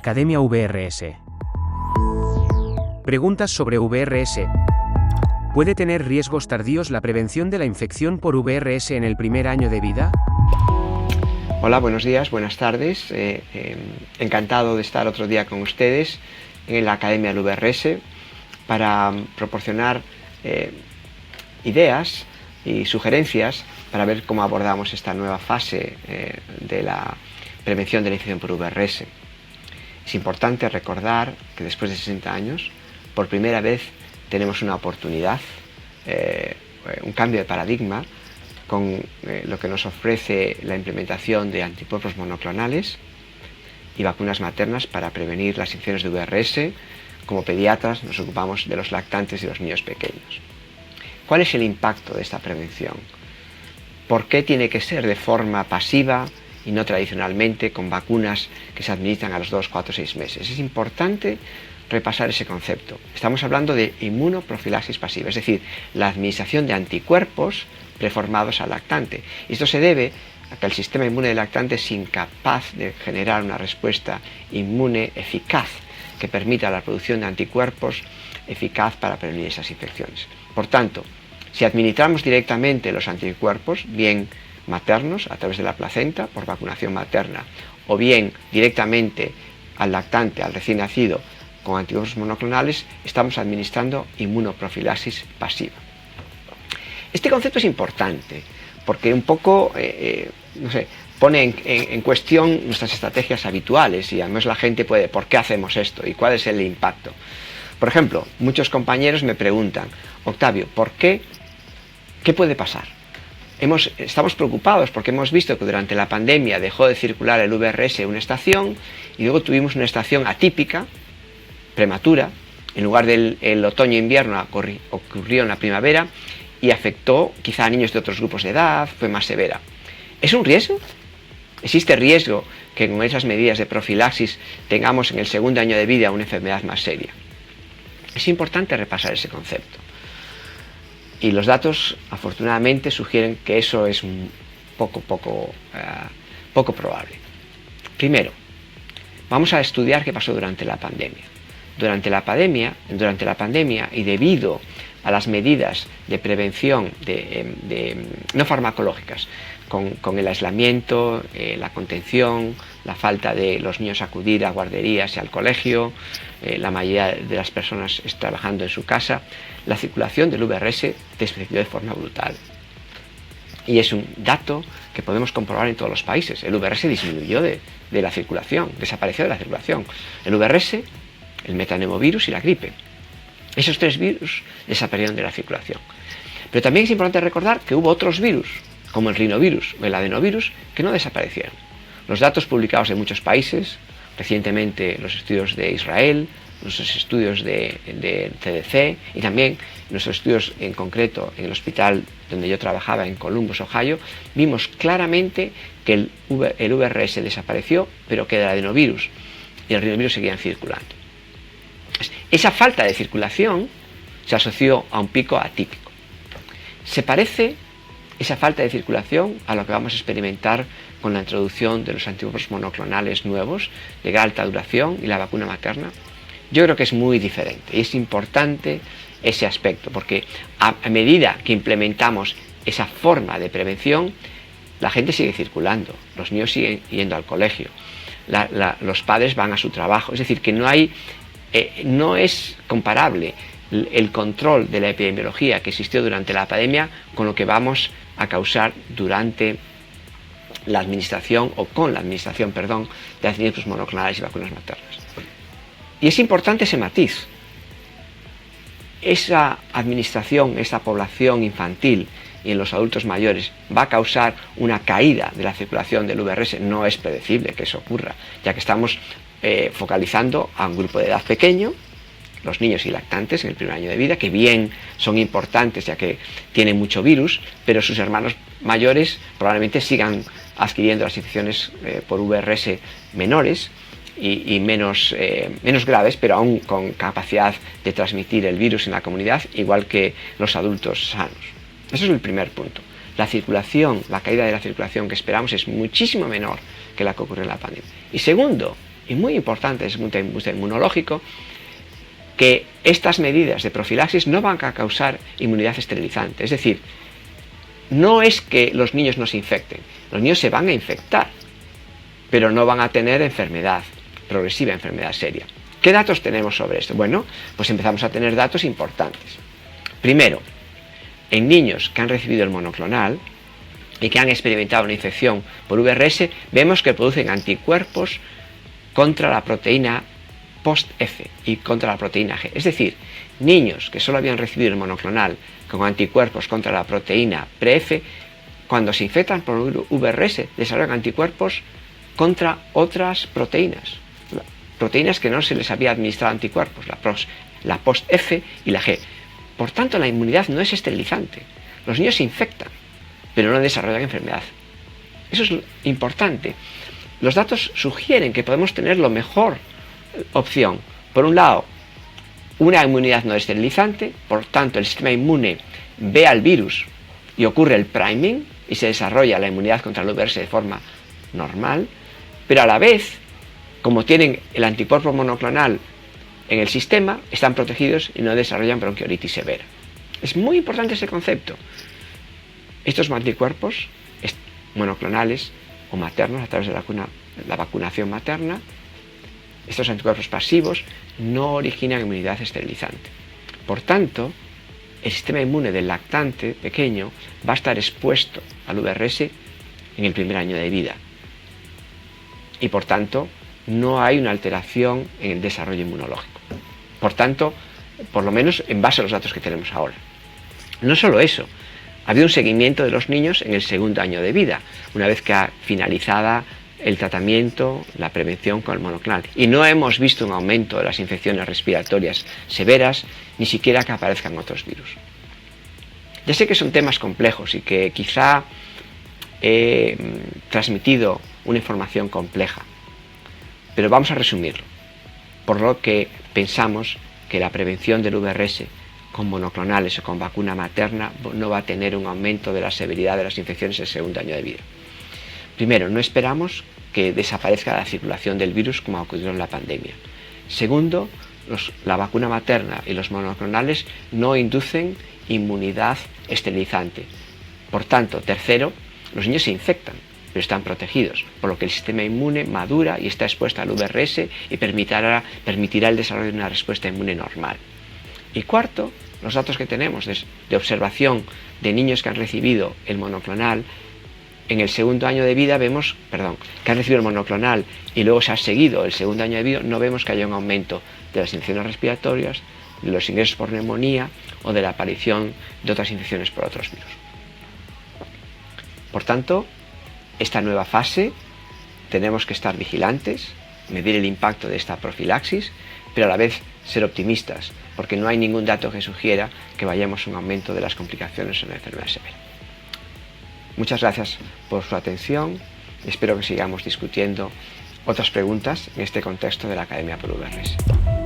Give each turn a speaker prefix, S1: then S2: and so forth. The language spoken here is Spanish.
S1: Academia VRS. Preguntas sobre VRS. ¿Puede tener riesgos tardíos la prevención de la infección por VRS en el primer año de vida?
S2: Hola, buenos días, buenas tardes. Encantado de estar otro día con ustedes en la Academia del VRS para proporcionar ideas y sugerencias para ver cómo abordamos esta nueva fase de la prevención de la infección por VRS. Es importante recordar que después de 60 años, por primera vez tenemos una oportunidad, un cambio de paradigma con lo que nos ofrece la implementación de anticuerpos monoclonales y vacunas maternas para prevenir las infecciones de VRS. Como pediatras nos ocupamos de los lactantes y los niños pequeños. ¿Cuál es el impacto de esta prevención? ¿Por qué tiene que ser de forma pasiva y no tradicionalmente con vacunas que se administran a los 2, 4, 6 meses? Es importante repasar ese concepto. Estamos hablando de inmunoprofilaxis pasiva, es decir, la administración de anticuerpos preformados al lactante. Esto se debe a que el sistema inmune del lactante es incapaz de generar una respuesta inmune eficaz que permita la producción de anticuerpos eficaz para prevenir esas infecciones. Por tanto, si administramos directamente los anticuerpos, bien maternos a través de la placenta por vacunación materna o bien directamente al lactante, al recién nacido, con anticuerpos monoclonales, estamos administrando inmunoprofilaxis pasiva. Este concepto es importante porque un poco pone en cuestión nuestras estrategias habituales y además la gente puede, ¿por qué hacemos esto? ¿Y cuál es el impacto? Por ejemplo, muchos compañeros me preguntan, Octavio, ¿por qué? ¿Qué puede pasar? Estamos preocupados porque hemos visto que durante la pandemia dejó de circular el VRS en una estación y luego tuvimos una estación atípica, prematura, en lugar del otoño-invierno ocurrió en la primavera y afectó quizá a niños de otros grupos de edad, fue más severa. ¿Es un riesgo? ¿Existe riesgo que con esas medidas de profilaxis tengamos en el segundo año de vida una enfermedad más seria? Es importante repasar ese concepto. Y los datos, afortunadamente, sugieren que eso es poco probable. Primero, vamos a estudiar qué pasó durante la pandemia. Durante la pandemia y debido a las medidas de prevención no farmacológicas, con el aislamiento, la contención, la falta de los niños acudir a guarderías y al colegio, la mayoría de las personas trabajando en su casa, la circulación del VRS descendió de forma brutal. Y es un dato que podemos comprobar en todos los países. El VRS disminuyó de la circulación, desapareció de la circulación. El VRS, el metapneumovirus y la gripe. Esos 3 virus desaparecieron de la circulación. Pero también es importante recordar que hubo otros virus, como el rinovirus o el adenovirus, que no desaparecieron. Los datos publicados en muchos países, recientemente los estudios de Israel, nuestros estudios de CDC y también nuestros estudios en concreto en el hospital donde yo trabajaba en Columbus, Ohio, vimos claramente que el VRS desapareció, pero que el adenovirus y el rinovirus seguían circulando. Esa falta de circulación se asoció a un pico atípico. Se parece esa falta de circulación a lo que vamos a experimentar con la introducción de los anticuerpos monoclonales nuevos de alta duración y la vacuna materna. Yo creo que es muy diferente y es importante ese aspecto porque a medida que implementamos esa forma de prevención, la gente sigue circulando, los niños siguen yendo al colegio, los padres van a su trabajo, es decir, que no es comparable el control de la epidemiología que existió durante la pandemia con lo que vamos a causar durante la administración o con la administración, de anticuerpos monoclonales y vacunas maternas. Y es importante ese matiz. Esa administración, esa población infantil y en los adultos mayores va a causar una caída de la circulación del VRS. No es predecible que eso ocurra, ya que estamos focalizando a un grupo de edad pequeño, los niños y lactantes en el primer año de vida, que bien son importantes ya que tienen mucho virus, pero sus hermanos mayores probablemente sigan adquiriendo las infecciones por VRS menores y menos graves, pero aún con capacidad de transmitir el virus en la comunidad, igual que los adultos sanos. Eso es el primer punto. La circulación, la caída de la circulación que esperamos es muchísimo menor que la que ocurrió en la pandemia. Y segundo, y muy importante desde el punto de vista inmunológico, que estas medidas de profilaxis no van a causar inmunidad esterilizante. Es decir, no es que los niños no se infecten, los niños se van a infectar, pero no van a tener enfermedad progresiva, enfermedad seria. ¿Qué datos tenemos sobre esto? Bueno, pues empezamos a tener datos importantes. Primero, en niños que han recibido el monoclonal y que han experimentado una infección por VRS, vemos que producen anticuerpos contra la proteína post-F y contra la proteína G. Es decir, niños que solo habían recibido el monoclonal con anticuerpos contra la proteína pre-F, cuando se infectan por VRS, desarrollan anticuerpos contra otras proteínas que no se les había administrado anticuerpos, la post-F y la G. Por tanto, la inmunidad no es esterilizante. Los niños se infectan, pero no desarrollan enfermedad. Eso es importante. Los datos sugieren que podemos tener la mejor opción. Por un lado, una inmunidad no esterilizante, por tanto el sistema inmune ve al virus y ocurre el priming y se desarrolla la inmunidad contra el VRS de forma normal, pero a la vez, como tienen el anticuerpo monoclonal en el sistema, están protegidos y no desarrollan bronquiolitis severa. Es muy importante ese concepto. Estos anticuerpos monoclonales o maternos a través de la vacunación materna, estos anticuerpos pasivos no originan inmunidad esterilizante. Por tanto, el sistema inmune del lactante pequeño va a estar expuesto al VRS en el primer año de vida. Y por tanto, no hay una alteración en el desarrollo inmunológico. Por tanto, por lo menos en base a los datos que tenemos ahora. No solo eso, ha habido un seguimiento de los niños en el segundo año de vida, una vez que ha finalizada el tratamiento, la prevención con el monoclonal. Y no hemos visto un aumento de las infecciones respiratorias severas, ni siquiera que aparezcan otros virus. Ya sé que son temas complejos y que quizá he transmitido una información compleja, pero vamos a resumirlo. Por lo que pensamos que la prevención del VRS con monoclonales o con vacuna materna no va a tener un aumento de la severidad de las infecciones en el segundo año de vida. Primero, no esperamos que desaparezca la circulación del virus como ha ocurrido en la pandemia. Segundo, la vacuna materna y los monoclonales no inducen inmunidad esterilizante. Por tanto, tercero, los niños se infectan, pero están protegidos, por lo que el sistema inmune madura y está expuesto al VRS y permitirá el desarrollo de una respuesta inmune normal. Y cuarto, los datos que tenemos de observación de niños que han recibido el monoclonal en el segundo año de vida vemos, que han recibido el monoclonal y luego se ha seguido el segundo año de vida, no vemos que haya un aumento de las infecciones respiratorias, de los ingresos por neumonía o de la aparición de otras infecciones por otros virus. Por tanto, esta nueva fase tenemos que estar vigilantes, medir el impacto de esta profilaxis, pero a la vez ser optimistas, porque no hay ningún dato que sugiera que vayamos a un aumento de las complicaciones en la enfermedad severa. Muchas gracias por su atención y espero que sigamos discutiendo otras preguntas en este contexto de la Academia por VRS.